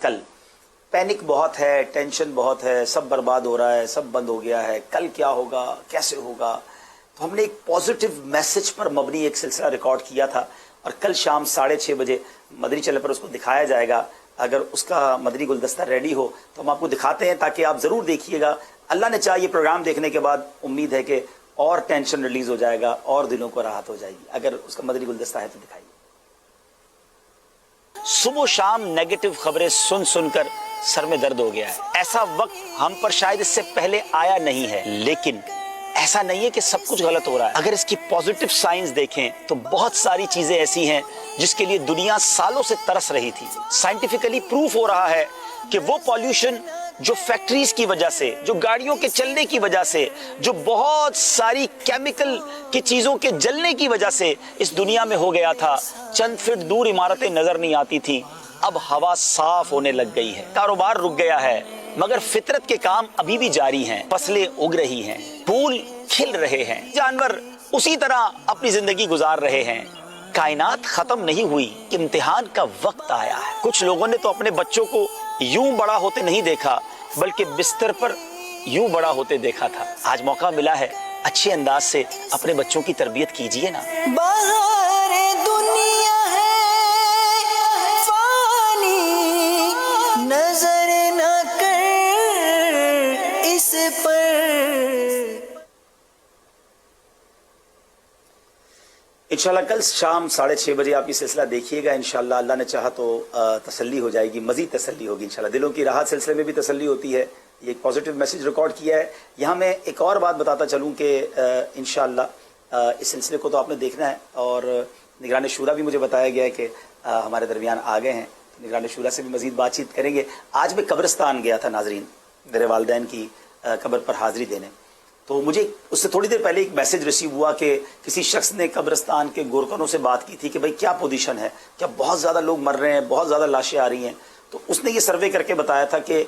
کل پینک بہت ہے، ٹینشن بہت ہے، سب برباد ہو رہا ہے، سب بند ہو گیا ہے، کل کیا ہوگا، کیسے ہوگا. تو ہم نے ایک پازیٹیو میسج پر مبنی ایک سلسلہ ریکارڈ کیا تھا اور کل شام 6:30 بجے مدنی چینل پر اس کو دکھایا جائے گا. اگر اس کا مدنی گلدستہ ریڈی ہو تو ہم آپ کو دکھاتے ہیں تاکہ آپ ضرور دیکھیے گا. اللہ نے چاہا یہ پروگرام دیکھنے کے بعد امید ہے کہ اور ٹینشن ریلیز ہو جائے گا اور دلوں کو راحت ہو جائے گی. اگر اس کا مدنی گلدستہ ہے تو دکھائیے. صبح و شام نیگیٹو خبریں سن سن کر سر میں درد ہو گیا ہے. ایسا وقت ہم پر شاید اس سے پہلے آیا نہیں ہے، لیکن ایسا نہیں ہے کہ سب کچھ غلط ہو رہا ہے. اگر اس کی پازیٹیو سائنس دیکھیں تو بہت ساری چیزیں ایسی ہیں جس کے لیے دنیا سالوں سے ترس رہی تھی. سائنٹیفکلی پروف ہو رہا ہے کہ وہ پولیوشن جو فیکٹریز کی وجہ سے، جو گاڑیوں کے چلنے کی وجہ سے، جو بہت ساری کیمیکل کی چیزوں کے جلنے کی وجہ سے اس دنیا میں ہو گیا تھا. چند فٹ دور عمارتیں نظر نہیں آتی تھی، اب ہوا صاف ہونے لگ گئی ہے. کاروبار رک گیا ہے مگر فطرت کے کام ابھی بھی جاری ہیں. فصلیں اگ رہی ہیں، پھول کھل رہے ہیں، جانور اسی طرح اپنی زندگی گزار رہے ہیں. کائنات ختم نہیں ہوئی، امتحان کا وقت آیا ہے. کچھ لوگوں نے تو اپنے بچوں کو یوں بڑا ہوتے نہیں دیکھا بلکہ بستر پر یوں بڑا ہوتے دیکھا تھا. آج موقع ملا ہے، اچھے انداز سے اپنے بچوں کی تربیت کیجیے نا. باہر دنیا ہے فانی، نظر نہ کر اس پر. انشاءاللہ کل شام 6:30 بجے آپ یہ سلسلہ دیکھیے گا. انشاءاللہ اللہ نے چاہا تو تسلی ہو جائے گی، مزید تسلی ہوگی. انشاءاللہ دلوں کی راحت سلسلے میں بھی تسلی ہوتی ہے. یہ ایک پازیٹیو میسج ریکارڈ کیا ہے. یہاں میں ایک اور بات بتاتا چلوں کہ انشاءاللہ اس سلسلے کو تو آپ نے دیکھنا ہے اور نگران شورا بھی مجھے بتایا گیا ہے کہ ہمارے درمیان آ گئے ہیں. نگران شورا سے بھی مزید بات چیت کریں گے. آج میں قبرستان گیا تھا ناظرین، میرے والدین کی قبر پر حاضری دینے. تو مجھے اس سے تھوڑی دیر پہلے ایک میسج ریسیو ہوا کہ کسی شخص نے قبرستان کے گورکنوں سے بات کی تھی کہ بھائی کیا پوزیشن ہے، کیا بہت زیادہ لوگ مر رہے ہیں، بہت زیادہ لاشیں آ رہی ہیں. تو اس نے یہ سروے کر کے بتایا تھا کہ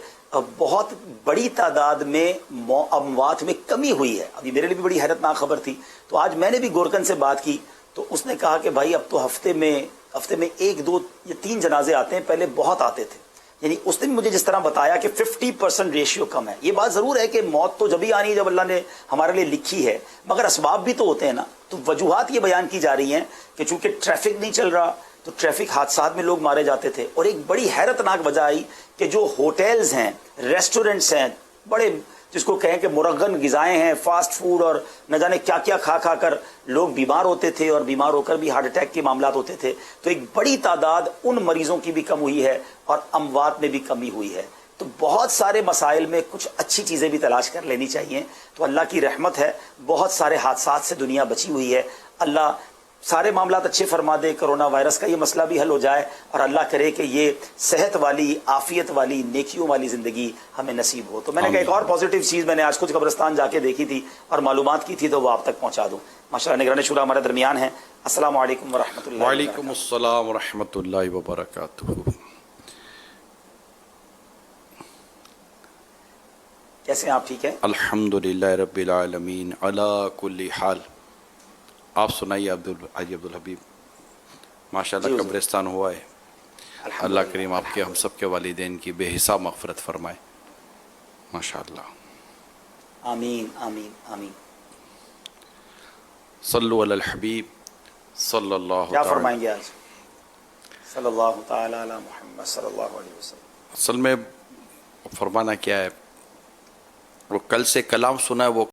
بہت بڑی تعداد میں اموات میں کمی ہوئی ہے. ابھی میرے لیے بھی بڑی حیرت ناک خبر تھی. تو آج میں نے بھی گورکن سے بات کی تو اس نے کہا کہ بھائی اب تو ہفتے میں 1 2 یا 3 جنازے آتے ہیں، پہلے بہت آتے تھے. یعنی اس نے مجھے جس طرح بتایا کہ 50% ریشیو کم ہے. یہ بات ضرور ہے کہ موت تو جبھی آنی ہے جب اللہ نے ہمارے لیے لکھی ہے، مگر اسباب بھی تو ہوتے ہیں نا. تو وجوہات یہ بیان کی جا رہی ہیں کہ چونکہ ٹریفک نہیں چل رہا تو ٹریفک حادثات میں لوگ مارے جاتے تھے. اور ایک بڑی حیرت ناک وجہ آئی کہ جو ہوٹلز ہیں، ریسٹورنٹس ہیں، بڑے جس کو کہیں کہ مرغن غذائیں ہیں، فاسٹ فوڈ اور نہ جانے کیا کیا کھا کھا کر لوگ بیمار ہوتے تھے اور بیمار ہو کر بھی ہارٹ اٹیک کے معاملات ہوتے تھے. تو ایک بڑی تعداد ان مریضوں کی بھی کم ہوئی ہے اور اموات میں بھی کمی ہوئی ہے. تو بہت سارے مسائل میں کچھ اچھی چیزیں بھی تلاش کر لینی چاہیے. تو اللہ کی رحمت ہے، بہت سارے حادثات سے دنیا بچی ہوئی ہے. اللہ سارے معاملات اچھے فرما دے، کرونا وائرس کا یہ مسئلہ بھی حل ہو جائے اور اللہ کرے کہ یہ صحت والی، عافیت والی، نیکیوں والی زندگی ہمیں نصیب ہو. تو میں نے کہا ایک اور پازیٹیو چیز میں نے آج کچھ قبرستان جا کے دیکھی تھی اور معلومات کی تھی تو وہ آپ تک پہنچا دوں. ماشاءاللہ نگران شورا ہمارے درمیان ہیں. السلام علیکم ورحمۃ اللہ. وعلیکم السلام ورحمۃ اللہ وبرکاتہ. کیسے ہیں آپ؟ ٹھیک ہیں الحمدللہ رب العالمین علی کل حال. آپ سنائیے حاجی عبدالحبیب. ماشاءاللہ قبرستان ہوا ہے. اللہ کریم آپ کے ہم سب کے والدین کی بے حساب مغفرت فرمائے. ماشاءاللہ. آمین آمین آمین. صلو علی الحبیب صلی اللہ کیا تعالی. فرمائیں گے آج؟ صلی اللہ تعالی علی محمد صلی اللہ علیہ وسلم. اصل میں فرمانا کیا ہے، وہ کل سے کلام سنا ہے، وہ